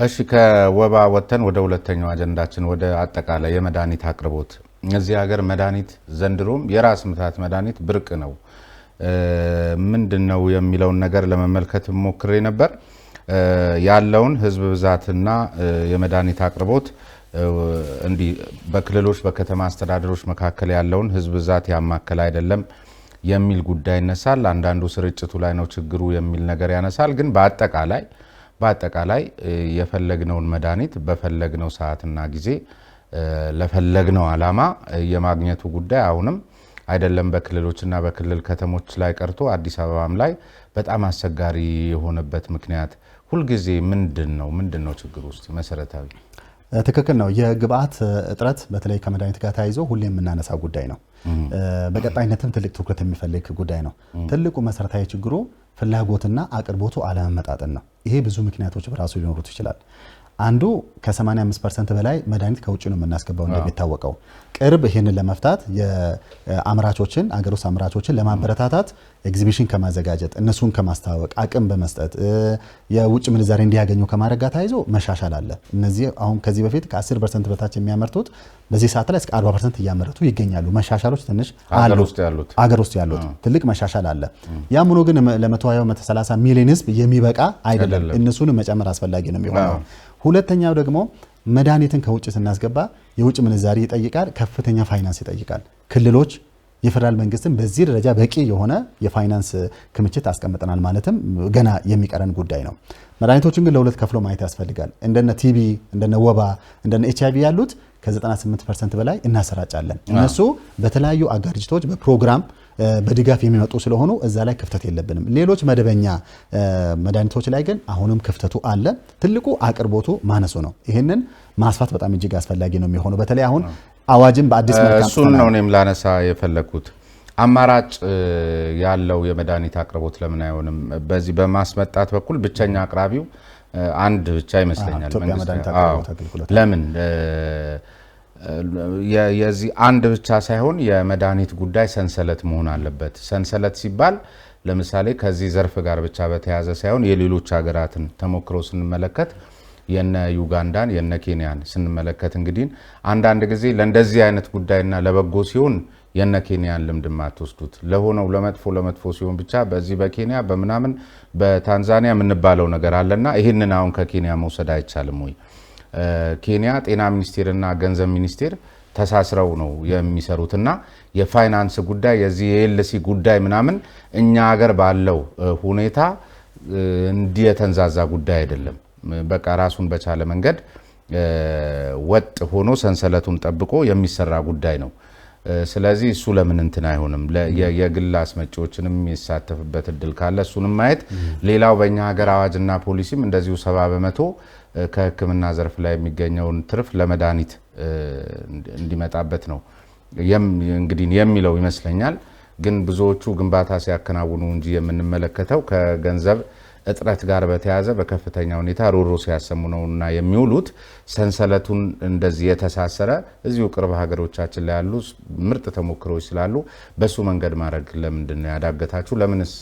እሺ ከወባ ወተን ወደ ሁለተኛው አጀንዳችን ወደ አጠቃላይ የመድኃኒት አቅርቦት እዚህ ሀገር መድኃኒት ዘንድሮም የራስ ምታት መድኃኒት ብርቅ ነው ምንድነው የሚለውን ነገር ለመመልከት ሞክሬ ነበር ያለውን ህዝብ ብዛትና የመድኃኒት አቅርቦት እንዲ በክልሎች በከተማ አስተዳደሮች መካከል ያለውን ህዝብ ብዛት ያማከለ አይደለም የሚል ጉዳይ ይነሳል አንዳንዱ ስርጭቱ ላይ ነው ችግሩ የሚል ነገር ያነሳል ግን በአጠቃላይ የፈለግነውን መድኃኒት በፈለግነው ሰዓትና ጊዜ ለፈለግነው ዓላማ የማግኘቱ ጉዳይ አሁንም አይደለም በክልሎችና በክልል ከተሞች ላይ ቀርቶ አዲስ አበባም ላይ በጣም አስቸጋሪ የሆነበት ምክንያት ሁሉ ጊዜ ምንድነው ችግሩ ውስጥ መሰረታዊ ትክክል ነው የግብአት እጥረት በተለይ ከመድኃኒት ጋር ታይዞ ሁሌ የምናነሳው ጉዳይ ነው በቀጣይነትም ትልቅ ትኩረት የሚፈልግ ጉዳይ ነው ትልቁ መሰረታዊ ችግሩ ፍላጎትና አቅርቦቱ አለመመጣጠን ነው ይሄ ብዙ ምክንያቶች በራሱ ሊኖሩት ይችላል አንዱ ከ85% በላይ መድኃኒት ከውጭ ነው የምናስገባው እንደሚታወቀው ቅርብ ይሄንን ለመፍታት የአምራቾችን አገር ውስጥ አምራቾችን ለማበረታታት ኤግዚቢሽን ከማዘጋጀት እነሱን ከማስተዋወቅ አቅም በመስጠት የውጭ ምንዛሬ እንዲያገኙ ከማድረግ ጋር ታይዞ መሻሻል አለ እነዚህ አሁን ከዚህ በፊት ከ10% በታች የሚያመርቱት በዚህ ሰዓት ላይ እስከ 40% እያመረቱ ይገኛሉ መሻሻሎች ትንሽ አገር ውስጥ ያሉት ትልቅ መሻሻል አለ ያም ሆኖ ግን ለ120-130 ሚሊዮን ህዝብ የሚበቃ አይደለም እነሱን መጨመር አስፈላጊ ነው የሚሆነው ሁለተኛው ደግሞ መድኃኒትን ከውጭ ስናስገባ የውጭ ምንዛሪ ይጠይቃል ከፍተኛ ፋይናንስ ይጠይቃል ክልሎች የፌደራል መንግስትን በዚህ ደረጃ በቂ የሆነ የፋይናንስ ክምችት አስቀምጠናል ማለትም ገና የሚቀረን ጉዳይ ነው መድኃኒቶችን ግን ለሁለት ከፍሎ ማየት ያስፈልጋል እንደነ ቲቢ እንደነ ወባ እንደነ ኤችአይቪ ያሉት ከ98% በላይ እናሰራጫለን እነሱ በተለያዩ አጋር ድርጅቶች በፕሮግራም በድጋፍ የሚመጡ ስለሆኑ እዛ ላይ ክፍተት የለብንም ሌሎች መደበኛ መድኃኒቶች ላይ ግን አሁንም ክፍተቱ አለ ትልቁ አቅርቦቱ ማነሱ ነው ይሄንን ማስፋት በጣም እጅግ አስፈላጊ ነው የሚሆነው በተለይ አሁን አዋጅን በአዲስ መልኩ እሱን ነው እኔም ላነሳ የፈለኩት አማራጭ ያለው የመድኃኒት አቅርቦት ለምን አይሆንም በዚህ በማስመጣት በኩል ብቸኛ አቅራቢው አንድ ብቻ ይመስለኛል መንግስት ለምን የዚህ አንድ ብቻ ሳይሆን የመድኃኒት ጉዳይ ሰንሰለት መሆን አለበት ሰንሰለት ሲባል ለምሳሌ ከዚህ ዘርፍ ጋር ብቻ በተያያዘ ሳይሆን የሌሎች ሀገራትን ተሞክሮ ስንመለከት የነ ዩጋንዳን የነ ኬንያን ስንመለከት እንግዲህ አንዳንድ ጊዜ ለእንደዚህ አይነት ጉዳይና ለበጎ ሲሆን የነ ኬንያን ልምድ ማትወስዱት ለሆነው ለመጥፎ ሲሆን ብቻ በዚህ በኬንያ በመናምን በታንዛኒያ ምንባለው ነገር አለና ይሄንን አሁን ከኬንያ መውሰድ አይቻልም ወይ ኬንያ ጤና ሚኒስቴርና ገንዘብ ሚኒስቴር ተሳስረው ነው የሚሰሩትና የፋይናንስ ጉዳይ የዚህ የኤልሲ ጉዳይ ምናምን እኛ ሀገር ባለው ሁኔታ እንዲየተንዛዛ ጉዳይ አይደለም በቃ ራሱን በቻለ መንገድ ወጥ ሆኖ ሰንሰለቱን ጠብቆ የሚሰራ ጉዳይ ነው ስለዚህ እሱ ለምን እንትን አይሆንም የግል አስመጪዎችንም የሚሳተፍበት እድል ካለ እሱንም ማየት ሌላው በእኛ ሀገር አዋጅና ፖሊሲም እንደዚሁ 70% ከህክምና ዘርፍ ላይ የሚገኘውን ትርፍ ለመድኃኒት እንዲመጣበት ነው እንግዲህ የሚለው ይመስለኛል ግን ብዙዎቹ ግንባታ ሲያከናውኑ እንጂ የምንመለከተው ከገንዘብ እጥረት ጋር በተያያዘ በከፍተኛ ሁኔታ ሮሮ ሲያሰሙ ነውና የሚውሉት ሰንሰለቱን እንደዚህ የተሳሰረ እዚሁ ቅርብ ሀገሮቻችን ላይ ያሉ ምርጥ ተሞክሮች ስላሉ በሱ መንገድ ማድረግ ለምንድነው ያዳገታችሁ ለምንስ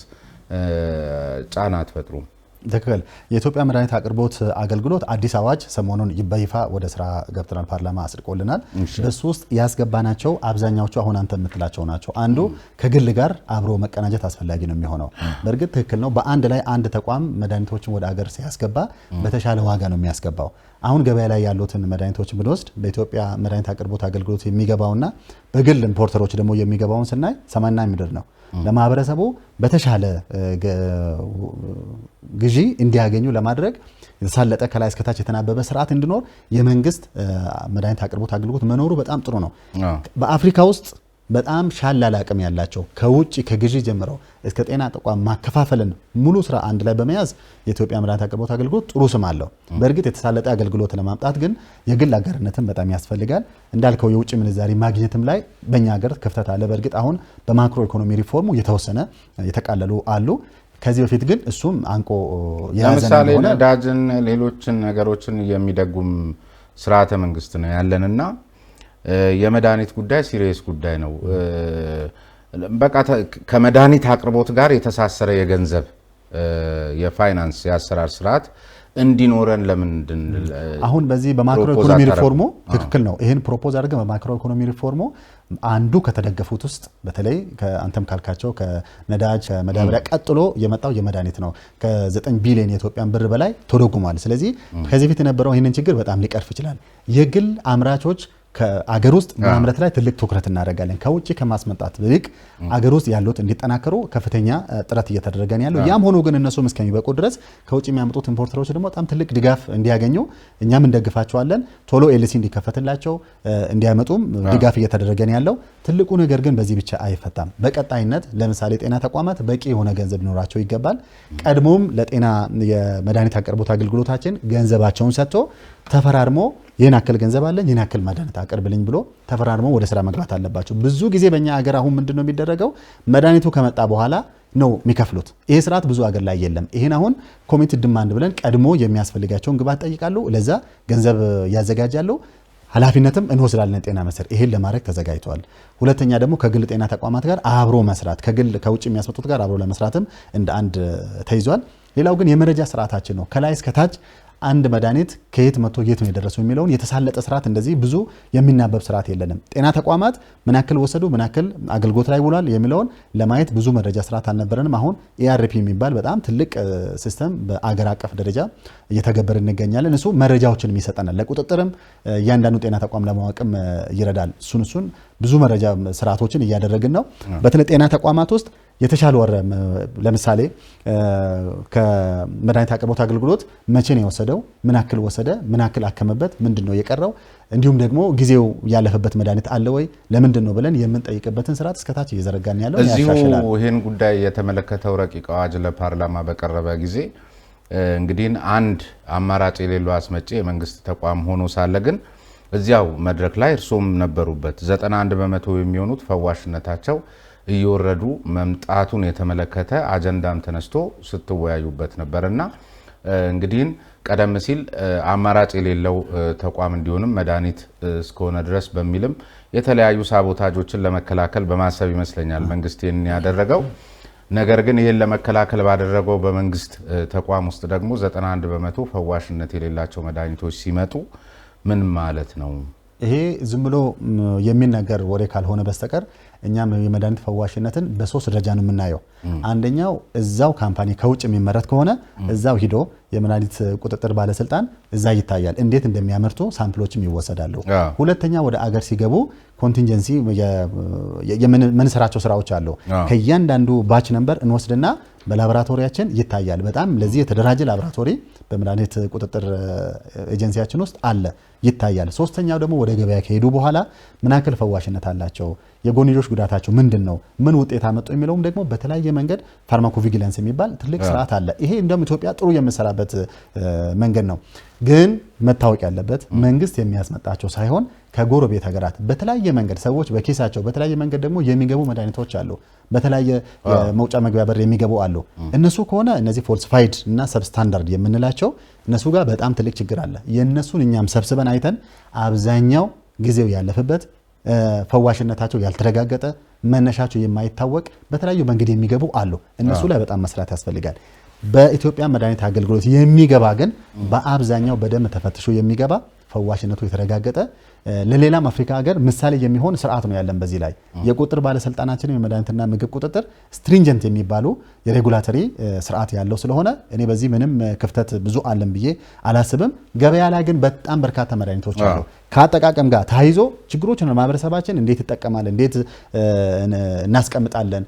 ጫና አትፈጥሩም ትክክል የኢትዮጵያ መድኃኒት አቅርቦት አገልግሎት አዲስ አዋጅ ሰሞኑን በይፋ ወደ ስራ ገብተናል ፓርላማ አጽድቆልናል በሱ ውስጥ ያስገባናቸው አብዛኛዎቹ አሁን አንተ የምትላቸው ናቸው አንዱ ከግል ጋር አብሮ መቀናጀት አስፈላጊ ነው የሚሆነው በእርግጥ ትክክል ነው በአንድ ላይ አንድ ተቋም መድኃኒቶችን ወደ ሀገር ሲያስገባ በተሻለ ዋጋ ነው የሚያስገባው አሁን ገበያ ላይ ያሉትን መድኃኒቶችን ብንወስድ በኢትዮጵያ መድኃኒት አቅርቦት አገልግሎት የሚገባውና በግል ኢምፖርተሮች ደግሞ የሚገባውን ስናይ ሰማይና ምድር ነው ለማህበረሰቡ በተሻለ ግዢ እንዲያገኙ ለማድረግ የተሳለጠ ከላይ እስከታች የተናበበ ስርዓት እንዲኖር የመንግስት መድኃኒት አቅርቦት አገልግሎት መኖሩ በጣም ጥሩ ነው በአፍሪካ ውስጥ በጣም ሻላላ አቅም ያላቸው ከውጪ ከግዢ ጀምረው እስከ ጤና ተቋም ማከፋፈልን ሙሉ ስራ አንድ ላይ በመያዝ የኢትዮጵያ መድኃኒት አቅርቦት አገልግሎት ጥሩ ስም አለው በእርግጥ የተሳለጠ አገልግሎት ለማምጣት ግን የግል አጋርነትን በጣም ያስፈልጋል እንዳልከው የውጭ ምንዛሪ ማግኘትም ላይ በእኛ ሀገር ክፍተት አለ በእርግጥ አሁን በማክሮ ኢኮኖሚ ሪፎርሙ የተወሰነ የተቃለሉ አሉ ከዚህ በፊት ግን እሱም አንቆ ለምሳሌ ነዳጅን ሌሎችን ነገሮችን የሚደጉም ስርዓተ መንግስት ነው ያለንና የመድኃኒት ጉዳይ ሲሪየስ ጉዳይ ነው በቃ ከመድኃኒት አቅርቦት ጋር የተሳሰረ የገንዘብ የፋይናንስ የአሰራር ስርዓት እንዲኖረን ለምንድን አሁን በዚህ በማክሮ ኢኮኖሚ ሪፎርሙ ትክክል ነው። ይሄን ፕሮፖዝ አድርገን በማክሮ ኢኮኖሚ ሪፎርሙ አንዱ ከተደገፉት ውስጥ በተለይ ከአንተም ካልካቸው ከነዳጅ ከመዳበሪያ ቀጥሎ የመጣው የመድኃኒት ነው። ከ9 ቢሊዮን የኢትዮጵያን ብር በላይ ተደጉሟል። ስለዚህ ከዚህ ፊት የነበረው ይህንን ችግር በጣም ሊቀርፍ ይችላል። የግል አምራቾች ከአገር ውስጥ ማምረት ላይ ትልቅ ትኩረት እናደርጋለን። ከውጭ ከማስመጣት ይልቅ አገር ውስጥ ያሉት እንዲጠናከሩ ከፍተኛ ጥረት እየተደረገ ነው ያለው። ያም ሆኖ ግን እነሱም እስከሚበቁ ድረስ ከውጭ የሚያመጡት ኢምፖርተሮች ደግሞ በጣም ትልቅ ድጋፍ እንዲያገኙ እኛም እንደግፋቸዋለን። ቶሎ ኤልሲ እንዲከፈትላቸው እንዲያመጡም ድጋፍ እየተደረገ ነው ያለው። ትልቁ ነገር ግን በዚህ ብቻ አይፈታም። በቀጣይነት ለምሳሌ ጤና ተቋማት በቂ የሆነ ገንዘብ ሊኖራቸው ይገባል። ቀድሞም ለጤና የመድኃኒት አቅርቦት አገልግሎታችን ገንዘባቸውን ሰጥቶ ተፈራርሞ ይህን አክል ገንዘብ አለኝ ይህን አክል መድኃኒት አቅርብልኝ ብሎ ተፈራርሞ ወደ ስራ መግባት አለባቸው። ብዙ ጊዜ በእኛ ሀገር አሁን ምንድነው የሚደረገው? መድኃኒቱ ከመጣ በኋላ ነው የሚከፍሉት። ይሄ ስርዓት ብዙ ሀገር ላይ የለም። ይሄን አሁን ኮሚትድ ዲማንድ ብለን ቀድሞ የሚያስፈልጋቸውን ግብዓት ጠይቃሉ፣ ለዛ ገንዘብ ያዘጋጃሉ፣ ኃላፊነትም እንወስዳለን ጤና ሚኒስቴር ይሄን ለማድረግ ተዘጋጅቷል። ሁለተኛ ደግሞ ከግል ጤና ተቋማት ጋር አብሮ መስራት ከውጭ የሚያስመጡት ጋር አብሮ ለመስራትም እንደ አንድ ተይዟል። ሌላው ግን የመረጃ ስርዓታችን ነው። ከላይ እስከ ታች አንድ መድኃኒት ከየት መጥቶ የት ነው የደረሰው የሚለውን የተሳለጠ ስርዓት እንደዚህ ብዙ የሚናበብ ስርዓት የለንም። ጤና ተቋማት ምን ያክል ወሰዱ ምን ያክል አገልግሎት ላይ ውሏል የሚለውን ለማየት ብዙ መረጃ ስርዓት አልነበረንም። አሁን ኤአርፒ የሚባል በጣም ትልቅ ሲስተም በአገር አቀፍ ደረጃ እየተገበረ እንገኛለን። እሱ መረጃዎችን ይሰጠናል። ለቁጥጥርም እያንዳንዱ ጤና ተቋም ለማወቅም ይረዳል። እሱን ብዙ መረጃ ስርዓቶችን እያደረግን ነው። በተለይ ጤና ተቋማት ውስጥ የተሻለ ወረ ለምሳሌ ከመድኃኒት አቅርቦት አገልግሎት መቼ ነው የወሰደው፣ ምን ያክል ወሰደ፣ ምን ያክል አከመበት፣ ምንድነው የቀረው፣ እንዲሁም ደግሞ ጊዜው ያለፈበት መድኃኒት አለ ወይ ለምንድን ነው ብለን የምንጠይቅበትን ስርዓት እስከታች እየዘረጋን ያለው ያሻሽላል። እዚሁ ይሄን ጉዳይ የተመለከተው ረቂቅ አዋጅ ለፓርላማ በቀረበ ጊዜ እንግዲህ አንድ አማራጭ የሌለው አስመጪ የመንግስት ተቋም ሆኖ ሳለ ግን እዚያው መድረክ ላይ እርሶም ነበሩበት 91 በመቶ የሚሆኑት ፈዋሽነታቸው እየወረዱ መምጣቱን የተመለከተ አጀንዳም ተነስቶ ስትወያዩበት ነበርና እንግዲህ ቀደም ሲል አማራጭ የሌለው ተቋም እንዲሆንም መድኃኒት እስከሆነ ድረስ በሚልም የተለያዩ ሳቦታጆችን ለመከላከል በማሰብ ይመስለኛል መንግስት ይህን ያደረገው። ነገር ግን ይህን ለመከላከል ባደረገው በመንግስት ተቋም ውስጥ ደግሞ 91 በመቶ ፈዋሽነት የሌላቸው መድኃኒቶች ሲመጡ ምን ማለት ነው? ይሄ ዝም ብሎ የሚነገር ወሬ ካልሆነ በስተቀር እኛም የመድኃኒት ፈዋሽነትን በሶስት ደረጃ ነው የምናየው። አንደኛው እዛው ካምፓኒ ከውጭ የሚመረት ከሆነ እዛው ሂዶ የመድኃኒት ቁጥጥር ባለስልጣን እዛ ይታያል፣ እንዴት እንደሚያመርቱ ሳምፕሎችም ይወሰዳሉ። ሁለተኛ ወደ አገር ሲገቡ ኮንቲንጀንሲ የምንሰራቸው ስራዎች አሉ። ከእያንዳንዱ ባች ነምበር እንወስድና በላቦራቶሪያችን ይታያል። በጣም ለዚህ የተደራጀ ላቦራቶሪ በመድኃኒት ቁጥጥር ኤጀንሲያችን ውስጥ አለ፣ ይታያል። ሶስተኛው ደግሞ ወደ ገበያ ከሄዱ በኋላ ምን ያክል ፈዋሽነት አላቸው፣ የጎንዮሽ ጉዳታቸው ምንድነው፣ ምን ውጤት አመጡ የሚለውም ደግሞ በተለያየ መንገድ ፋርማኮቪጂላንስ የሚባል ትልቅ ስርዓት አለ። ይሄ እንደም ኢትዮጵያ ጥሩ የምንሰራበት መንገድ ነው። ግን መታወቅ ያለበት መንግስት የሚያስመጣቸው ሳይሆን ከጎረቤት ሀገራት በተለያየ መንገድ ሰዎች በኬሳቸው በተለያየ መንገድ ደግሞ የሚገቡ መድኃኒቶች አሉ። በተለያየ መውጫ መግቢያ በር የሚገቡ አሉ። እነሱ ከሆነ እነዚህ ፎልሲፋይድ እና ሰብስታንዳርድ የምንላቸው እነሱ ጋር በጣም ትልቅ ችግር አለ። የነሱን እኛም ሰብስበን አይተን አብዛኛው ጊዜው ያለፈበት ፈዋሽነታቸው ያልተረጋገጠ መነሻቸው የማይታወቅ በተለያዩ መንገድ የሚገቡ አሉ። እነሱ ላይ በጣም መስራት ያስፈልጋል። በኢትዮጵያ መድኃኒት አገልግሎት የሚገባ ግን በአብዛኛው በደንብ ተፈትሾ የሚገባ ፈዋሽነቱ የተረጋገጠ ለሌላም አፍሪካ ሀገር ምሳሌ የሚሆን ስርዓት ነው ያለን። በዚህ ላይ የቁጥጥር ባለስልጣናችን የመድኃኒትና ምግብ ቁጥጥር ስትሪንጀንት የሚባሉ የሬጉላተሪ ስርዓት ያለው ስለሆነ እኔ በዚህ ምንም ክፍተት ብዙ አለን ብዬ አላስብም። ገበያ ላይ ግን በጣም በርካታ መድኃኒቶች አሉ። ከአጠቃቀም ጋር ተያይዞ ችግሮችን ለማህበረሰባችን እንዴት ይጠቀማል፣ እንዴት እናስቀምጣለን፣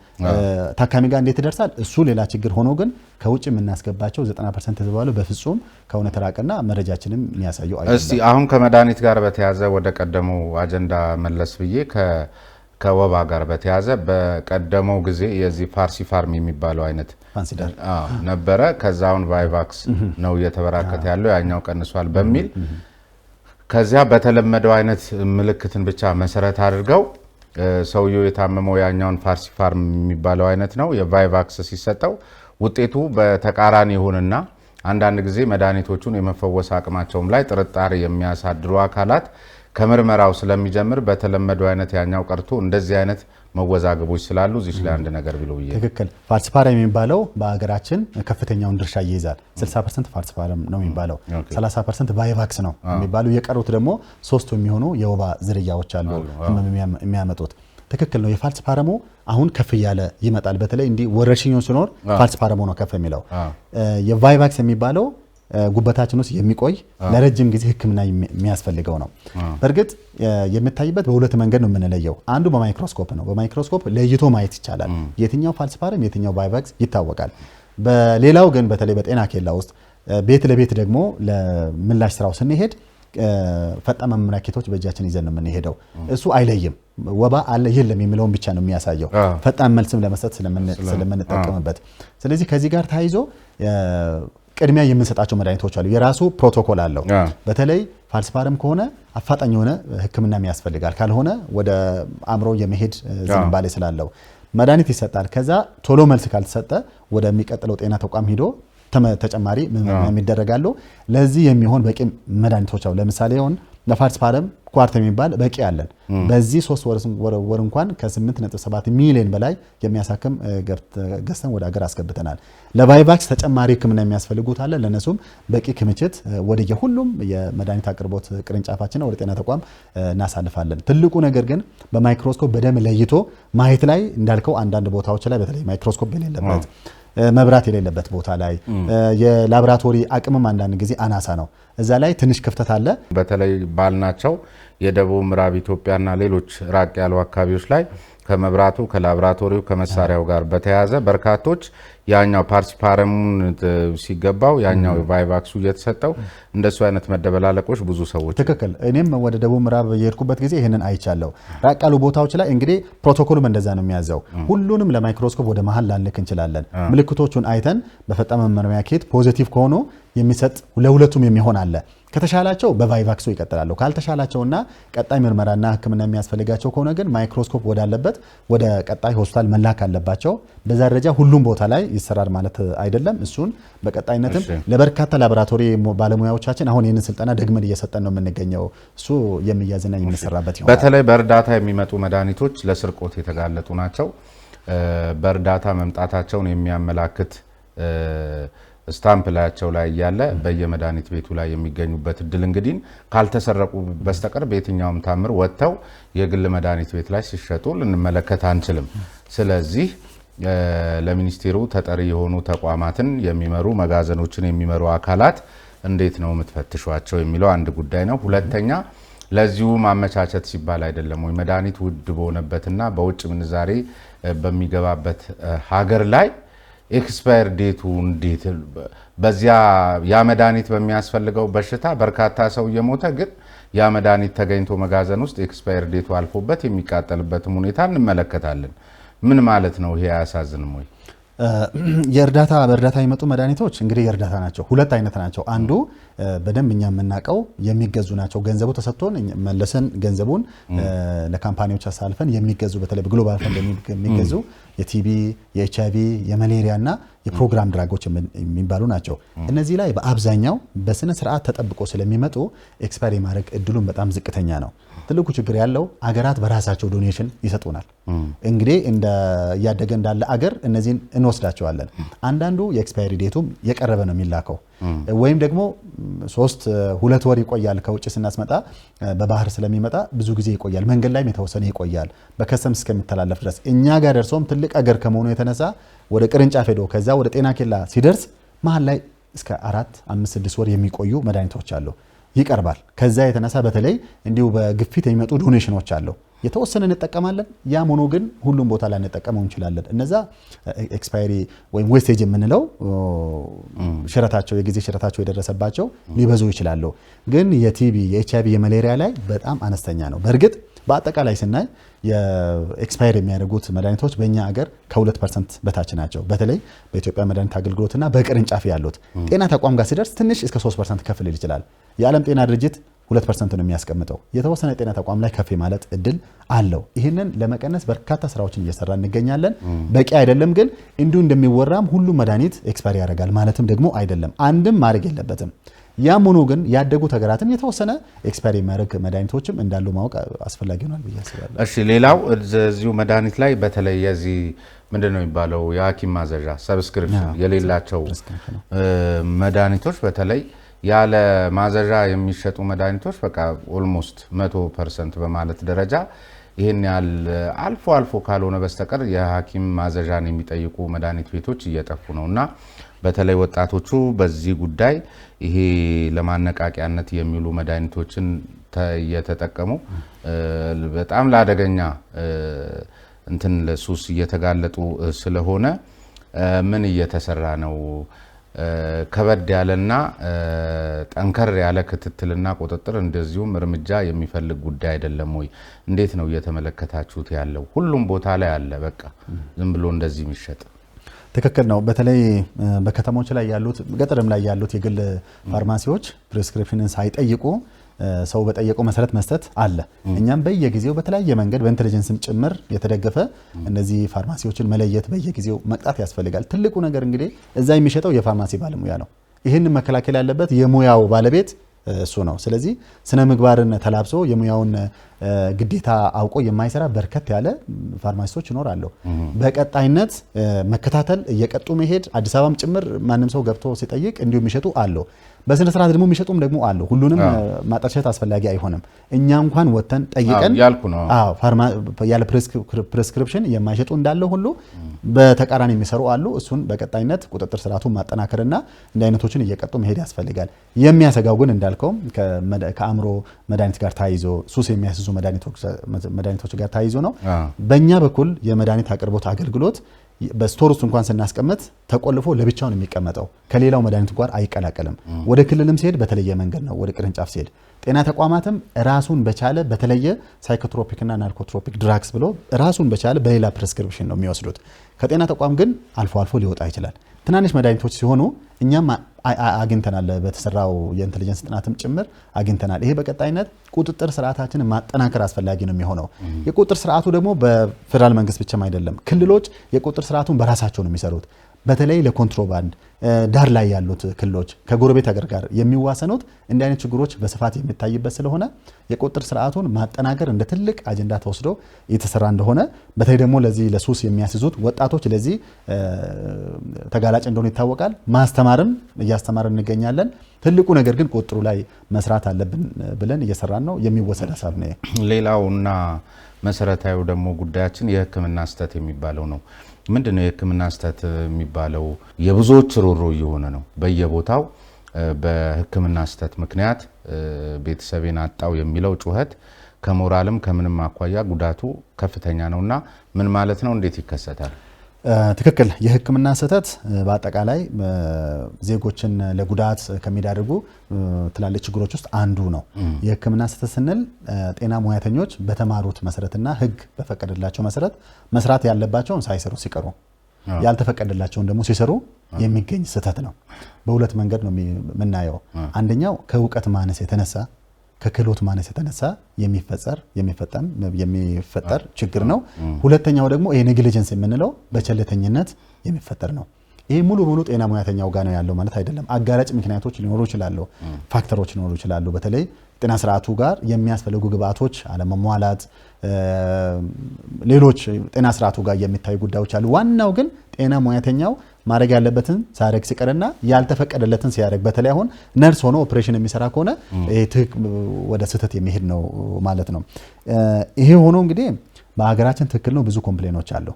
ታካሚ ጋር እንዴት ይደርሳል፣ እሱ ሌላ ችግር ሆኖ ግን ከውጭ የምናስገባቸው 90% ተባሉ በፍጹም ከእውነት ራቅና መረጃችንም የሚያሳየው አይደለም። እስቲ አሁን ከመድኃኒት ጋር በተያዘ ወደ ቀደመው አጀንዳ መለስ ብዬ ከወባ ጋር በተያዘ በቀደመው ጊዜ የዚህ ፋርሲፋርም የሚባለው አይነት ነበረ። ከዛውን ቫይቫክስ ነው እየተበራከተ ያለው፣ ያኛው ቀንሷል በሚል ከዚያ በተለመደው አይነት ምልክትን ብቻ መሰረት አድርገው ሰውየው የታመመው ያኛውን ፋርሲፋርም የሚባለው አይነት ነው የቫይቫክስ ሲሰጠው ውጤቱ በተቃራኒ ይሆንና አንዳንድ ጊዜ መድኃኒቶቹን የመፈወስ አቅማቸውም ላይ ጥርጣሬ የሚያሳድሩ አካላት ከምርመራው ስለሚጀምር በተለመደው አይነት ያኛው ቀርቶ እንደዚህ አይነት መወዛገቦች ስላሉ እዚህ ላይ አንድ ነገር ቢለው ይሄ ትክክል ፋልሲፓረም የሚባለው በአገራችን ከፍተኛውን ድርሻ ይይዛል 60% ፋልሲፓረም ነው የሚባለው 30% ቫይቫክስ ነው የሚባለው የቀሩት ደግሞ ሶስቱ የሚሆኑ የወባ ዝርያዎች አሉ የሚያመጡት ትክክል ነው የፋልሲፓረሙ አሁን ከፍ ያለ ይመጣል በተለይ እንዲ ወረርሽኞች ሲኖር ፋልሲፓረሙ ነው ከፍ የሚለው የቫይቫክስ የሚባለው ጉበታችን ውስጥ የሚቆይ ለረጅም ጊዜ ህክምና የሚያስፈልገው ነው በርግጥ የሚታይበት በሁለት መንገድ ነው የምንለየው አንዱ በማይክሮስኮፕ ነው በማይክሮስኮፕ ለይቶ ማየት ይቻላል የትኛው ፋልሲፓረም የትኛው ቫይቫክስ ይታወቃል በሌላው ግን በተለይ በጤና ኬላ ውስጥ ቤት ለቤት ደግሞ ለምላሽ ስራው ስንሄድ ፈጣን መመርመሪያ ኪቶች በእጃችን ይዘን ነው የምንሄደው እሱ አይለይም ወባ አለ የለም የሚለውን ብቻ ነው የሚያሳየው ፈጣን መልስም ለመስጠት ስለምንጠቀምበት ስለዚህ ከዚህ ጋር ታይዞ ቅድሚያ የምንሰጣቸው መድኃኒቶች አሉ የራሱ ፕሮቶኮል አለው በተለይ ፋልሲፓረም ከሆነ አፋጣኝ የሆነ ህክምና ያስፈልጋል ካልሆነ ወደ አምሮ የመሄድ ዝንባሌ ስላለው መድኃኒት ይሰጣል ከዛ ቶሎ መልስ ካልተሰጠ ወደሚቀጥለው ጤና ተቋም ሄዶ ተጨማሪ የሚደረጋሉ ለዚህ የሚሆን በቂ መድኃኒቶች አሉ ለምሳሌ አሁን ለፋልሲፓረም ኳርት የሚባል በቂ አለን በዚህ 3 ወር እንኳን ከ8.7 ሚሊዮን በላይ የሚያሳክም ገዝተን ወደ ሀገር አስገብተናል ለቫይቫክስ ተጨማሪ ህክምና የሚያስፈልጉት አለ ለነሱም በቂ ክምችት ወደ ሁሉም የመድኃኒት አቅርቦት ቅርንጫፋችን ወደ ጤና ተቋም እናሳልፋለን ትልቁ ነገር ግን በማይክሮስኮፕ በደም ለይቶ ማየት ላይ እንዳልከው አንዳንድ ቦታዎች ላይ በተለይ ማይክሮስኮፕ የሌለበት መብራት የሌለበት ቦታ ላይ የላቦራቶሪ አቅምም አንዳንድ ጊዜ አናሳ ነው እዛ ላይ ትንሽ ክፍተት አለ በተለይ ባልናቸው የደቡብ ምዕራብ ኢትዮጵያና ሌሎች ራቅ ያሉ አካባቢዎች ላይ ከመብራቱ ከላቦራቶሪው ከመሳሪያው ጋር በተያያዘ በርካቶች ያኛው ፋልሲፓረሙን ሲገባው ያኛው ቫይቫክሱ እየተሰጠው እንደሱ አይነት መደበላለቆች ብዙ ሰዎች ትክክል እኔም ወደ ደቡብ ምዕራብ የሄድኩበት ጊዜ ይሄንን አይቻለሁ ራቅ ያሉ ቦታዎች ላይ እንግዲህ ፕሮቶኮሉም እንደዛ ነው የሚያዘው ሁሉንም ለማይክሮስኮፕ ወደ መሃል ላንልክ እንችላለን ምልክቶቹን አይተን በፈጣን መመርመሪያ ኪት ፖዚቲቭ ከሆኑ የሚሰጥ ለሁለቱም የሚሆን አለ ከተሻላቸው በቫይቫክሱ ይቀጥላሉ ካልተሻላቸውና ቀጣይ ምርመራና ህክምና የሚያስፈልጋቸው ከሆነ ግን ማይክሮስኮፕ ወዳለበት ወደ ቀጣይ ሆስፒታል መላክ አለባቸው በዛ ደረጃ ሁሉም ቦታ ላይ ይሰራል ማለት አይደለም እሱን በቀጣይነትም ለበርካታ ላቦራቶሪ ባለሙያዎቻችን አሁን ይህንን ስልጠና ደግመን እየሰጠን ነው የምንገኘው እሱ የሚያዝና የሚሰራበት ይሆናል በተለይ በእርዳታ የሚመጡ መድኃኒቶች ለስርቆት የተጋለጡ ናቸው በእርዳታ መምጣታቸውን የሚያመላክት ስታምፕ ላያቸው ላይ ያለ በየመድኃኒት ቤቱ ላይ የሚገኙበት እድል እንግዲህ ካልተሰረቁ በስተቀር በየትኛውም ታምር ወጥተው የግል መድኃኒት ቤት ላይ ሲሸጡ ልንመለከት አንችልም ስለዚህ ለሚኒስቴሩ ተጠሪ የሆኑ ተቋማትን የሚመሩ መጋዘኖችን የሚመሩ አካላት እንዴት ነው የምትፈትሿቸው የሚለው አንድ ጉዳይ ነው ሁለተኛ ለዚሁ ማመቻቸት ሲባል አይደለም ወይ መድኃኒት ውድ በሆነበትና በውጭ ምንዛሬ በሚገባበት ሀገር ላይ ኤክስፓየር ዴቱ እንዴት በዚያ ያ መድኃኒት በሚያስፈልገው በሽታ በርካታ ሰው እየሞተ ግን ያ መድኃኒት ተገኝቶ መጋዘን ውስጥ ኤክስፓየር ዴቱ አልፎበት የሚቃጠልበትም ሁኔታ እንመለከታለን ምን ማለት ነው ይሄ አያሳዝንም ወይ በእርዳታ የሚመጡ መድኃኒቶች እንግዲህ የእርዳታ ናቸው ሁለት አይነት ናቸው አንዱ በደንብ እኛ የምናውቀው የሚገዙ ናቸው ገንዘቡ ተሰጥቶን መለሰን ገንዘቡን ለካምፓኒዎች አሳልፈን የሚገዙ በተለይ በግሎባል ፈንድ የሚገዙ የቲቢ የኤችአይቪ የማሌሪያና የፕሮግራም ድራጎች የሚባሉ ናቸው እነዚህ ላይ በአብዛኛው በስነ ስርዓት ተጠብቆ ስለሚመጡ ኤክስፓየር የማድረግ እድሉን በጣም ዝቅተኛ ነው ትልቁ ችግር ያለው አገራት በራሳቸው ዶኔሽን ይሰጡናል እንግዲህ እያደገ እንዳለ አገር እነዚህን እንወስዳቸዋለን አንዳንዱ የኤክስፓየሪ ዴቱም የቀረበ ነው የሚላከው ወይም ደግሞ 2 ወር ይቆያል ከውጭ ስናስመጣ በባህር ስለሚመጣ ብዙ ጊዜ ይቆያል መንገድ ላይም የተወሰነ ይቆያል በከሰም እስከሚተላለፍ ድረስ እኛ ጋር ደርሶም ትልቅ አገር ከመሆኑ የተነሳ ወደ ቅርንጫፍ ሄዶ ከዛ ወደ ጤና ኬላ ሲደርስ መሃል ላይ እስከ 4 5 6 ወር የሚቆዩ መድኃኒቶች አሉ ይቀርባል ከዛ የተነሳ በተለይ እንዲሁ በግፊት የሚመጡ ዶኔሽኖች አሉ የተወሰነ እንጠቀማለን ያም ሆኖ ግን ሁሉም ቦታ ላይ እንጠቀመው እንችላለን እነዛ ኤክስፓየሪ ወይም ዌስቴጅ የምንለው የጊዜ ሽረታቸው የደረሰባቸው ሊበዙ ይችላሉ ግን የቲቢ የኤችአይቪ የማሌሪያ ላይ በጣም አነስተኛ ነው በእርግጥ በአጠቃላይ ስናይ የኤክስፓየር የሚያደርጉት መድኃኒቶች በእኛ ሀገር ከ2% በታች ናቸው በተለይ በኢትዮጵያ መድኃኒት አገልግሎትና በቅርንጫፍ ያሉት ጤና ተቋም ጋር ሲደርስ ትንሽ እስከ 3% ከፍ ሊል ይችላል የዓለም ጤና ድርጅት 2% ነው የሚያስቀምጠው። የተወሰነ ጤና ተቋም ላይ ከፍ ማለት እድል አለው። ይህንን ለመቀነስ በርካታ ስራዎችን እየሰራ እንገኛለን። በቂ አይደለም ግን እንዲሁ እንደሚወራም ሁሉ መድኃኒት ኤክስፓየር ያደርጋል ማለትም ደግሞ አይደለም። አንድም ማድረግ የለበትም። ያም ሆኖ ግን ያደጉት ሀገራትም የተወሰነ ኤክስፓየር የሚያደርግ መድኃኒቶችም እንዳሉ ማወቅ አስፈላጊ ሆኗል ብዬ አስባለሁ። እሺ ሌላው እዚሁ መድኃኒት ላይ በተለይ የዚህ ምንድነው የሚባለው የሐኪም ማዘዣ ሰብስክሪፕሽን የሌላቸው መድኃኒቶች በተለይ ያለ ማዘዣ የሚሸጡ መድኃኒቶች በቃ ኦልሞስት 100% በማለት ደረጃ ይሄን ያህል አልፎ አልፎ ካልሆነ በስተቀር የሐኪም ማዘዣን የሚጠይቁ መድኃኒት ቤቶች እየጠፉ ነውና በተለይ ወጣቶቹ በዚህ ጉዳይ ይሄ ለማነቃቂያነት የሚውሉ መድኃኒቶችን እየተጠቀሙ በጣም ለአደገኛ እንትን ለሱስ እየተጋለጡ ስለሆነ ምን እየተሰራ ነው? ከበድ ያለና ጠንከር ያለ ክትትልና ቁጥጥር እንደዚሁም እርምጃ የሚፈልግ ጉዳይ አይደለም ወይ? እንዴት ነው እየተመለከታችሁት ያለው? ሁሉም ቦታ ላይ አለ በቃ ዝም ብሎ እንደዚህ የሚሸጥ ትክክል ነው። በተለይ በከተሞች ላይ ያሉት ገጠርም ላይ ያሉት የግል ፋርማሲዎች ፕሪስክሪፕሽንን ሳይጠይቁ ሰው በጠየቀው መሰረት መስጠት አለ። እኛም በየጊዜው በተለያየ መንገድ በኢንተለጀንስም ጭምር የተደገፈ እነዚህ ፋርማሲዎችን መለየት በየጊዜው መቅጣት ያስፈልጋል። ትልቁ ነገር እንግዲህ እዛ የሚሸጠው የፋርማሲ ባለሙያ ነው። ይህንን መከላከል ያለበት የሙያው ባለቤት እሱ ነው። ስለዚህ ስነ ምግባርን ተላብሶ የሙያውን ግዴታ አውቆ የማይሰራ በርከት ያለ ፋርማሲስቶች ይኖራሉ። በቀጣይነት መከታተል እየቀጡ መሄድ አዲስ አበባም ጭምር ማንም ሰው ገብቶ ሲጠይቅ እንዲሁ የሚሸጡ አሉ። በስነ ስርዓት ደግሞ የሚሸጡም ደግሞ አሉ። ሁሉንም ማጠርሸት አስፈላጊ አይሆንም። እኛ እንኳን ወተን ጠይቀን ያለ ፕሪስክሪፕሽን የማይሸጡ እንዳለ ሁሉ በተቃራኒ የሚሰሩ አሉ። እሱን በቀጣይነት ቁጥጥር ስርዓቱን ማጠናከርና እንደ አይነቶችን እየቀጡ መሄድ ያስፈልጋል። የሚያሰጋው ግን እንዳልከው ከአእምሮ መድኃኒት ጋር ታይዞ ሱስ የሚያስዙ መድኃኒቶች ጋር ታይዞ ነው። በእኛ በኩል የመድኃኒት አቅርቦት አገልግሎት በስቶር ውስጥ እንኳን ስናስቀምጥ ተቆልፎ ለብቻው ነው የሚቀመጠው። ከሌላው መድኃኒት ጋር አይቀላቀልም። ወደ ክልልም ሲሄድ በተለየ መንገድ ነው። ወደ ቅርንጫፍ ሲሄድ ጤና ተቋማትም ራሱን በቻለ በተለየ ሳይኮትሮፒክና ናርኮትሮፒክ ድራግስ ብሎ ራሱን በቻለ በሌላ ፕሪስክሪፕሽን ነው የሚወስዱት። ከጤና ተቋም ግን አልፎ አልፎ ሊወጣ ይችላል። ትናንሽ መድኃኒቶች ሲሆኑ እኛም አግኝተናል። በተሰራው የኢንተለጀንስ ጥናትም ጭምር አግኝተናል። ይሄ በቀጣይነት ቁጥጥር ስርዓታችንን ማጠናከር አስፈላጊ ነው የሚሆነው። የቁጥጥር ስርዓቱ ደግሞ በፌደራል መንግስት ብቻም አይደለም። ክልሎች የቁጥጥር ስርዓቱን በራሳቸው ነው የሚሰሩት። በተለይ ለኮንትሮባንድ ዳር ላይ ያሉት ክልሎች ከጎረቤት ሀገር ጋር የሚዋሰኑት እንዲህ አይነት ችግሮች በስፋት የሚታይበት ስለሆነ የቁጥጥር ስርዓቱን ማጠናከር እንደ ትልቅ አጀንዳ ተወስዶ የተሰራ እንደሆነ በተለይ ደግሞ ለዚህ ለሱስ የሚያስዙት ወጣቶች ለዚህ ተጋላጭ እንደሆነ ይታወቃል። ማስተማርም እያስተማርን እንገኛለን። ትልቁ ነገር ግን ቁጥጥሩ ላይ መስራት አለብን ብለን እየሰራን ነው። የሚወሰድ ሀሳብ ነው። ሌላውና መሰረታዊው ደግሞ ጉዳያችን የሕክምና ስህተት የሚባለው ነው። ምንድነው የሕክምና ስህተት የሚባለው? የብዙዎች ሮሮ እየሆነ ነው በየቦታው በሕክምና ስህተት ምክንያት ቤተሰቤን አጣው የሚለው ጩኸት ከሞራልም ከምንም አኳያ ጉዳቱ ከፍተኛ ነውና ምን ማለት ነው? እንዴት ይከሰታል? ትክክል። የሕክምና ስህተት በአጠቃላይ ዜጎችን ለጉዳት ከሚዳርጉ ትላልቅ ችግሮች ውስጥ አንዱ ነው። የሕክምና ስህተት ስንል ጤና ሙያተኞች በተማሩት መሰረትና ሕግ በፈቀደላቸው መሰረት መስራት ያለባቸውን ሳይሰሩ ሲቀሩ፣ ያልተፈቀደላቸውን ደግሞ ሲሰሩ የሚገኝ ስህተት ነው። በሁለት መንገድ ነው የምናየው። አንደኛው ከእውቀት ማነስ የተነሳ ከክህሎት ማነስ የተነሳ የሚፈጠር ችግር ነው። ሁለተኛው ደግሞ ይሄ ኔግሊጀንስ የምንለው በቸልተኝነት የሚፈጠር ነው። ይሄ ሙሉ ሙሉ ጤና ሙያተኛው ጋር ነው ያለው ማለት አይደለም። አጋራጭ ምክንያቶች ሊኖሩ ይችላሉ፣ ፋክተሮች ሊኖሩ ይችላሉ። በተለይ ጤና ስርዓቱ ጋር የሚያስፈልጉ ግብአቶች አለመሟላት፣ ሌሎች ጤና ስርዓቱ ጋር የሚታዩ ጉዳዮች አሉ። ዋናው ግን ጤና ሙያተኛው ማድረግ ያለበትን ሳያደርግ ሲቀርና ያልተፈቀደለትን ሲያደርግ፣ በተለይ አሁን ነርስ ሆኖ ኦፕሬሽን የሚሰራ ከሆነ ወደ ስህተት የሚሄድ ነው ማለት ነው። ይሄ ሆኖ እንግዲህ በሀገራችን ትክክል ነው፣ ብዙ ኮምፕሌኖች አሉ።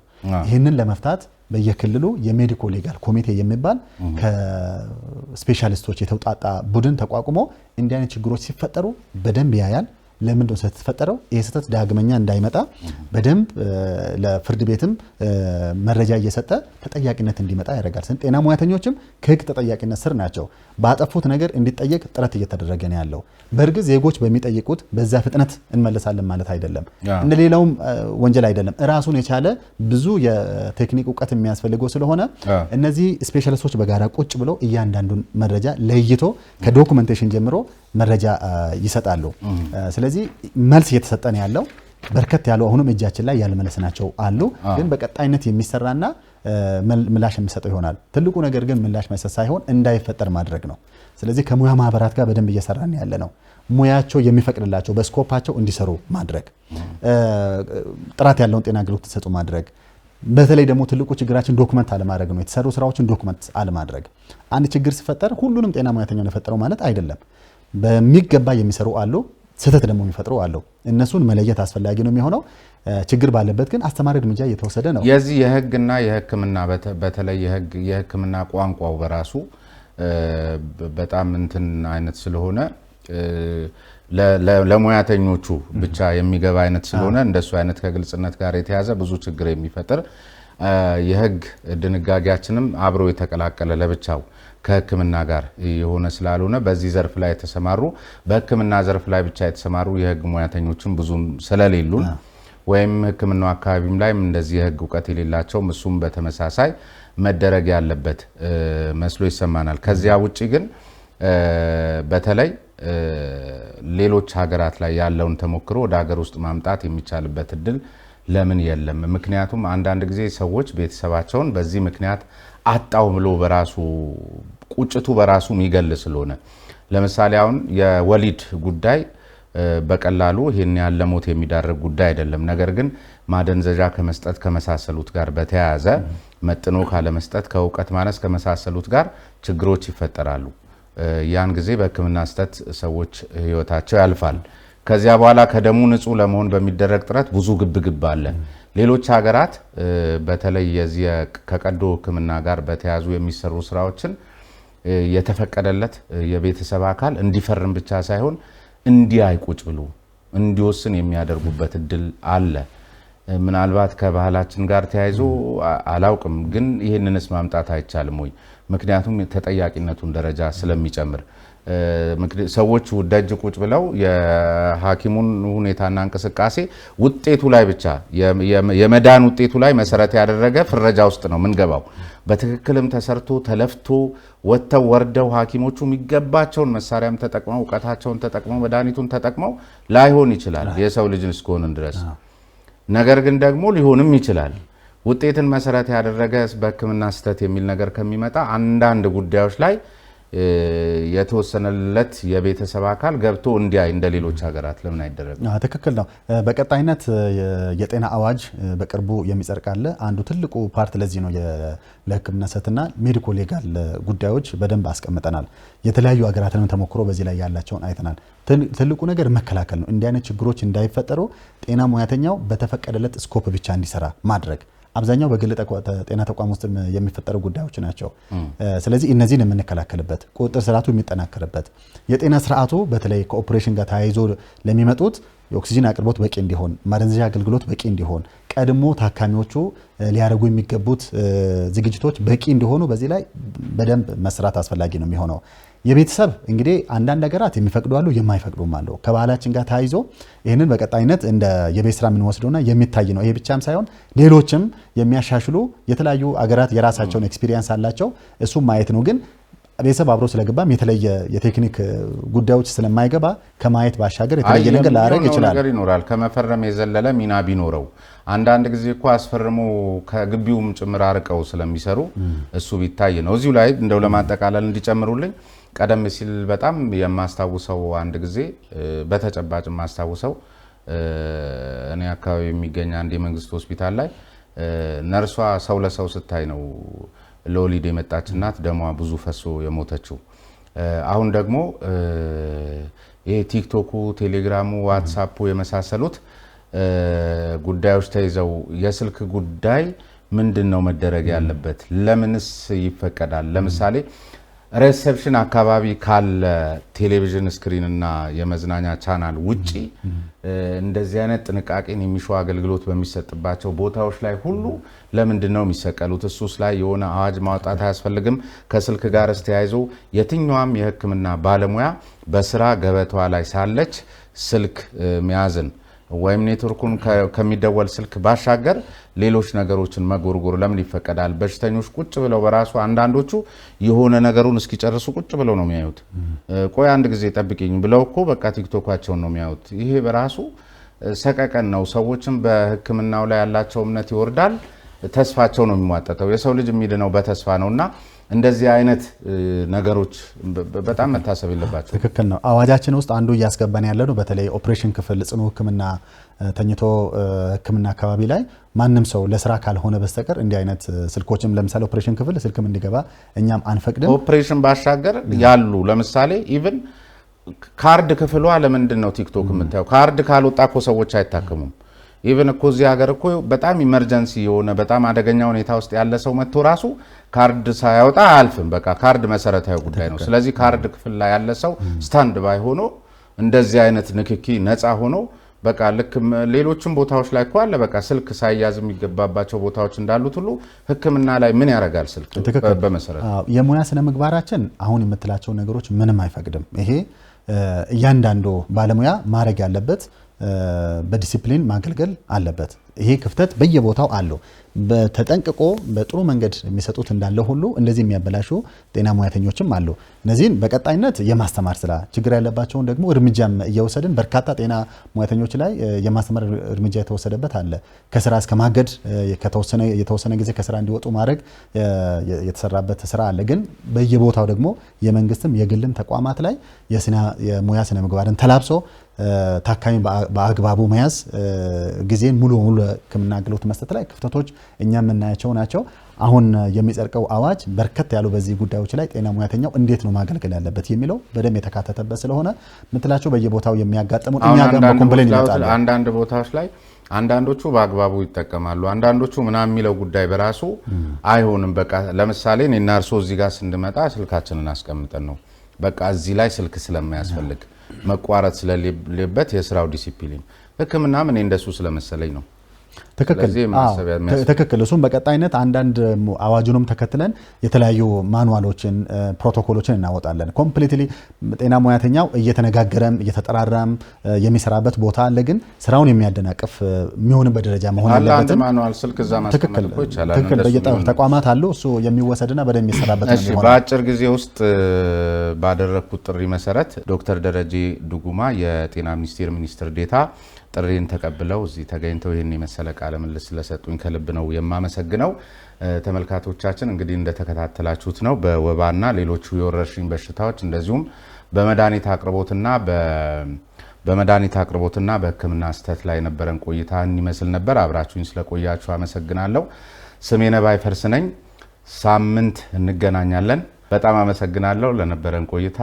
ይህንን ለመፍታት በየክልሉ የሜዲኮ ሌጋል ኮሚቴ የሚባል ከስፔሻሊስቶች የተውጣጣ ቡድን ተቋቁሞ እንዲህ አይነት ችግሮች ሲፈጠሩ በደንብ ያያል። ለምን ነው ተፈጠረው ይሄ ስህተት ዳግመኛ እንዳይመጣ በደንብ ለፍርድ ቤትም መረጃ እየሰጠ ተጠያቂነት እንዲመጣ ያደርጋል። ጤና ሙያተኞችም ከህግ ተጠያቂነት ስር ናቸው። ባጠፉት ነገር እንዲጠየቅ ጥረት እየተደረገ ነው ያለው። በእርግጥ ዜጎች በሚጠይቁት በዛ ፍጥነት እንመለሳለን ማለት አይደለም። እንደ ሌላውም ወንጀል አይደለም። ራሱን የቻለ ብዙ የቴክኒክ እውቀት የሚያስፈልገው ስለሆነ እነዚህ ስፔሻሊስቶች በጋራ ቁጭ ብለው እያንዳንዱን መረጃ ለይቶ ከዶኩመንቴሽን ጀምሮ መረጃ ይሰጣሉ። ስለዚህ መልስ እየተሰጠ ነው ያለው። በርከት ያለው አሁንም እጃችን ላይ ያልመለስናቸው አሉ። ግን በቀጣይነት የሚሰራና ምላሽ የሚሰጠው ይሆናል። ትልቁ ነገር ግን ምላሽ መስጠት ሳይሆን እንዳይፈጠር ማድረግ ነው። ስለዚህ ከሙያ ማህበራት ጋር በደንብ እየሰራን ያለ ነው። ሙያቸው የሚፈቅድላቸው በስኮፓቸው እንዲሰሩ ማድረግ፣ ጥራት ያለውን ጤና አገልግሎት እንዲሰጡ ማድረግ። በተለይ ደግሞ ትልቁ ችግራችን ዶክመንት አለማድረግ ነው። የተሰሩ ስራዎችን ዶክመንት አለማድረግ። አንድ ችግር ሲፈጠር ሁሉንም ጤና ሙያተኛው የፈጠረው ማለት አይደለም። በሚገባ የሚሰሩ አሉ፣ ስህተት ደግሞ የሚፈጥሩ አሉ። እነሱን መለየት አስፈላጊ ነው የሚሆነው። ችግር ባለበት ግን አስተማሪ እርምጃ እየተወሰደ ነው። የዚህ የህግና የህክምና በተለይ የህክምና ቋንቋው በራሱ በጣም እንትን አይነት ስለሆነ ለሙያተኞቹ ብቻ የሚገባ አይነት ስለሆነ እንደሱ አይነት ከግልጽነት ጋር የተያዘ ብዙ ችግር የሚፈጥር የህግ ድንጋጌያችንም አብሮ የተቀላቀለ ለብቻው ከህክምና ጋር የሆነ ስላልሆነ በዚህ ዘርፍ ላይ የተሰማሩ በህክምና ዘርፍ ላይ ብቻ የተሰማሩ የህግ ሙያተኞችን ብዙም ስለሌሉን ወይም ህክምናው አካባቢም ላይ እንደዚህ የህግ እውቀት የሌላቸው እሱም በተመሳሳይ መደረግ ያለበት መስሎ ይሰማናል። ከዚያ ውጪ ግን በተለይ ሌሎች ሀገራት ላይ ያለውን ተሞክሮ ወደ ሀገር ውስጥ ማምጣት የሚቻልበት እድል ለምን የለም? ምክንያቱም አንዳንድ ጊዜ ሰዎች ቤተሰባቸውን በዚህ ምክንያት አጣው ብሎ በራሱ ቁጭቱ በራሱ የሚገል ስለሆነ ለምሳሌ አሁን የወሊድ ጉዳይ በቀላሉ ይሄን ያለ ሞት የሚዳርግ ጉዳይ አይደለም። ነገር ግን ማደንዘዣ ከመስጠት ከመሳሰሉት ጋር በተያያዘ መጥኖ ካለመስጠት ከእውቀት ማነስ ከመሳሰሉት ጋር ችግሮች ይፈጠራሉ። ያን ጊዜ በህክምና ስህተት ሰዎች ህይወታቸው ያልፋል። ከዚያ በኋላ ከደሙ ንጹህ ለመሆን በሚደረግ ጥረት ብዙ ግብግብ አለ። ሌሎች ሀገራት በተለይ የዚህ ከቀዶ ህክምና ጋር በተያያዙ የሚሰሩ ስራዎችን የተፈቀደለት የቤተሰብ አካል እንዲፈርም ብቻ ሳይሆን እንዲያይ ቁጭ ብሎ እንዲወስን የሚያደርጉበት እድል አለ። ምናልባት ከባህላችን ጋር ተያይዞ አላውቅም፣ ግን ይህንንስ ማምጣት አይቻልም ወይ? ምክንያቱም ተጠያቂነቱን ደረጃ ስለሚጨምር ሰዎች ደጅ ቁጭ ብለው የሐኪሙን ሁኔታና እንቅስቃሴ ውጤቱ ላይ ብቻ የመዳን ውጤቱ ላይ መሰረት ያደረገ ፍረጃ ውስጥ ነው ምንገባው። በትክክልም ተሰርቶ ተለፍቶ ወጥተው ወርደው ሐኪሞቹ የሚገባቸውን መሳሪያም ተጠቅመው እውቀታቸውን ተጠቅመው መድኃኒቱን ተጠቅመው ላይሆን ይችላል የሰው ልጅ እስከሆነ ድረስ። ነገር ግን ደግሞ ሊሆንም ይችላል። ውጤትን መሰረት ያደረገ በህክምና ስህተት የሚል ነገር ከሚመጣ አንዳንድ ጉዳዮች ላይ የተወሰነለት የቤተሰብ አካል ገብቶ እንዲያይ እንደ ሌሎች ሀገራት ለምን አይደረግም? ትክክል ነው። በቀጣይነት የጤና አዋጅ በቅርቡ የሚጸድቅ አለ። አንዱ ትልቁ ፓርት ለዚህ ነው ለህክምና ስህተትና ሜዲኮ ሌጋል ጉዳዮች በደንብ አስቀምጠናል። የተለያዩ ሀገራትንም ተሞክሮ በዚህ ላይ ያላቸውን አይተናል። ትልቁ ነገር መከላከል ነው። እንዲህ አይነት ችግሮች እንዳይፈጠሩ ጤና ሙያተኛው በተፈቀደለት ስኮፕ ብቻ እንዲሰራ ማድረግ። አብዛኛው በግል ጤና ተቋም ውስጥ የሚፈጠሩ ጉዳዮች ናቸው። ስለዚህ እነዚህን የምንከላከልበት ቁጥጥር ስርዓቱ የሚጠናከርበት የጤና ስርዓቱ በተለይ ከኦፕሬሽን ጋር ተያይዞ ለሚመጡት የኦክሲጂን አቅርቦት በቂ እንዲሆን፣ ማደንዘዣ አገልግሎት በቂ እንዲሆን፣ ቀድሞ ታካሚዎቹ ሊያደርጉ የሚገቡት ዝግጅቶች በቂ እንዲሆኑ በዚህ ላይ በደንብ መስራት አስፈላጊ ነው የሚሆነው። የቤተሰብ እንግዲህ አንዳንድ ሀገራት የሚፈቅዱ አሉ፣ የማይፈቅዱም አሉ። ከባህላችን ጋር ተያይዞ ይህንን በቀጣይነት እንደ የቤት ስራ የምንወስደውና የሚታይ ነው። ይሄ ብቻም ሳይሆን ሌሎችም የሚያሻሽሉ የተለያዩ ሀገራት የራሳቸውን ኤክስፒሪየንስ አላቸው። እሱም ማየት ነው። ግን ቤተሰብ አብሮ ስለገባም የተለየ የቴክኒክ ጉዳዮች ስለማይገባ ከማየት ባሻገር የተለየ ነገር ላያደርግ ይችላል። ነገር ይኖራል ከመፈረም የዘለለ ሚና ቢኖረው አንዳንድ ጊዜ እኮ አስፈርሞ ከግቢውም ጭምር አርቀው ስለሚሰሩ እሱ ቢታይ ነው። እዚሁ ላይ እንደው ለማጠቃለል እንዲጨምሩልኝ ቀደም ሲል በጣም የማስታውሰው አንድ ጊዜ በተጨባጭ የማስታውሰው እኔ አካባቢ የሚገኝ አንድ የመንግስት ሆስፒታል ላይ ነርሷ ሰው ለሰው ስታይ ነው ለወሊድ የመጣች እናት ደሟ ብዙ ፈሶ የሞተችው። አሁን ደግሞ ይሄ ቲክቶኩ፣ ቴሌግራሙ፣ ዋትስአፑ የመሳሰሉት ጉዳዮች ተይዘው የስልክ ጉዳይ ምንድነው መደረግ ያለበት? ለምንስ ይፈቀዳል? ለምሳሌ ሪሴፕሽን አካባቢ ካለ ቴሌቪዥን ስክሪን እና የመዝናኛ ቻናል ውጪ እንደዚህ አይነት ጥንቃቄን የሚሹ አገልግሎት በሚሰጥባቸው ቦታዎች ላይ ሁሉ ለምንድን ነው የሚሰቀሉት? እሱስ ላይ የሆነ አዋጅ ማውጣት አያስፈልግም? ከስልክ ጋር ተያይዞ የትኛውም የሕክምና ባለሙያ በስራ ገበታዋ ላይ ሳለች ስልክ መያዝን ወይም ኔትወርኩን ከሚደወል ስልክ ባሻገር ሌሎች ነገሮችን መጎርጎር ለምን ይፈቀዳል? በሽተኞች ቁጭ ብለው በራሱ አንዳንዶቹ የሆነ ነገሩን እስኪጨርሱ ቁጭ ብለው ነው የሚያዩት። ቆይ አንድ ጊዜ ጠብቂኝ ብለው እኮ በቃ ቲክቶካቸውን ነው የሚያዩት። ይሄ በራሱ ሰቀቀን ነው። ሰዎችም በህክምናው ላይ ያላቸው እምነት ይወርዳል፣ ተስፋቸው ነው የሚሟጠጠው። የሰው ልጅ የሚድነው በተስፋ ነውና እንደዚህ አይነት ነገሮች በጣም መታሰብ የለባቸው። ትክክል ነው። አዋጃችን ውስጥ አንዱ እያስገባን ያለ ነው። በተለይ ኦፕሬሽን ክፍል ጽኑ ህክምና ተኝቶ ህክምና አካባቢ ላይ ማንም ሰው ለስራ ካልሆነ በስተቀር እንዲህ አይነት ስልኮችም ለምሳሌ ኦፕሬሽን ክፍል ስልክም እንዲገባ እኛም አንፈቅድም። ኦፕሬሽን ባሻገር ያሉ ለምሳሌ ኢቭን ካርድ ክፍሏ ለምንድን ነው ቲክቶክ የምታየው? ካርድ ካልወጣ እኮ ሰዎች አይታከሙም። ኢቭን እኮ እዚህ ሀገር እኮ በጣም ኢመርጀንሲ የሆነ በጣም አደገኛ ሁኔታ ውስጥ ያለ ሰው መጥቶ ራሱ ካርድ ሳያወጣ አያልፍም። በቃ ካርድ መሰረታዊ ጉዳይ ነው። ስለዚህ ካርድ ክፍል ላይ ያለ ሰው ስታንድ ባይ ሆኖ እንደዚህ አይነት ንክኪ ነፃ ሆኖ በቃ ልክ ሌሎችም ቦታዎች ላይ እኮ አለ። በቃ ስልክ ሳይያዝ የሚገባባቸው ቦታዎች እንዳሉት ሁሉ ህክምና ላይ ምን ያደርጋል ስልክ? በመሰረቱ የሙያ ስነ ምግባራችን አሁን የምትላቸው ነገሮች ምንም አይፈቅድም። ይሄ እያንዳንዱ ባለሙያ ማድረግ ያለበት በዲሲፕሊን ማገልገል አለበት። ይሄ ክፍተት በየቦታው አለው። በተጠንቅቆ በጥሩ መንገድ የሚሰጡት እንዳለ ሁሉ እንደዚህ የሚያበላሹ ጤና ሙያተኞችም አሉ። እነዚህን በቀጣይነት የማስተማር ስራ ችግር ያለባቸውን ደግሞ እርምጃም እየወሰድን በርካታ ጤና ሙያተኞች ላይ የማስተማር እርምጃ የተወሰደበት አለ። ከስራ እስከ ማገድ የተወሰነ ጊዜ ከስራ እንዲወጡ ማድረግ የተሰራበት ስራ አለ። ግን በየቦታው ደግሞ የመንግስትም የግልም ተቋማት ላይ የሙያ ስነ ምግባርን ተላብሶ ታካሚ በአግባቡ መያዝ ጊዜን ሙሉ በሙሉ ሕክምና አገልግሎት መስጠት ላይ ክፍተቶች እኛ የምናያቸው ናቸው። አሁን የሚጸድቀው አዋጅ በርከት ያሉ በዚህ ጉዳዮች ላይ ጤና ሙያተኛው እንዴት ነው ማገልገል ያለበት የሚለው በደንብ የተካተተበት ስለሆነ ምትላቸው በየቦታው የሚያጋጥሙ እኛ ጋር በኮምፕሌን ይመጣሉ። አንዳንድ ቦታዎች ላይ አንዳንዶቹ በአግባቡ ይጠቀማሉ፣ አንዳንዶቹ ምናምን የሚለው ጉዳይ በራሱ አይሆንም። በቃ ለምሳሌ እኔና እርሶ እዚህ ጋር ስንመጣ ስልካችንን አስቀምጠን ነው በቃ እዚህ ላይ ስልክ ስለማያስፈልግ መቋረጥ ስለሌለበት የስራው ዲሲፕሊን ህክምና ምን እንደሱ ስለመሰለኝ ነው። ትክክል። እሱም በቀጣይነት አንዳንድ አዋጁንም ተከትለን የተለያዩ ማኑዋሎችን ፕሮቶኮሎችን እናወጣለን። ኮምፕሊትሊ ጤና ሙያተኛው እየተነጋገረም እየተጠራራም የሚሰራበት ቦታ አለ። ግን ስራውን የሚያደናቅፍ የሚሆንበት ደረጃ መሆን አለበት። ማኑዋል ስልክ እዛ ማስቀመጥ እኮ ይቻላል። ትክክል። በየተቋማት አሉ። እሱ የሚወሰድና በደንብ የሚሰራበት ነው የሚሆነው። በአጭር ጊዜ ውስጥ ባደረግኩት ጥሪ መሰረት ዶክተር ደረጀ ዱጉማ የጤና ሚኒስቴር ሚኒስትር ዴኤታ ጥሪን ተቀብለው እዚህ ተገኝተው ይህን የመሰለ ቃለ ምልልስ ስለሰጡኝ ከልብ ነው የማመሰግነው። ተመልካቾቻችን እንግዲህ እንደተከታተላችሁት ነው በወባና ሌሎቹ የወረርሽኝ በሽታዎች እንደዚሁም በመድኃኒት አቅርቦትና በሕክምና ስህተት ላይ የነበረን ቆይታ ይመስል ነበር። አብራችሁኝ ስለቆያችሁ አመሰግናለሁ። ስሜነ ባይፈርስ ነኝ። ሳምንት እንገናኛለን። በጣም አመሰግናለሁ ለነበረን ቆይታ።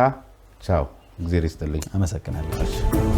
ቻው። እግዚአብሔር ይስጥልኝ። አመሰግናለሁ።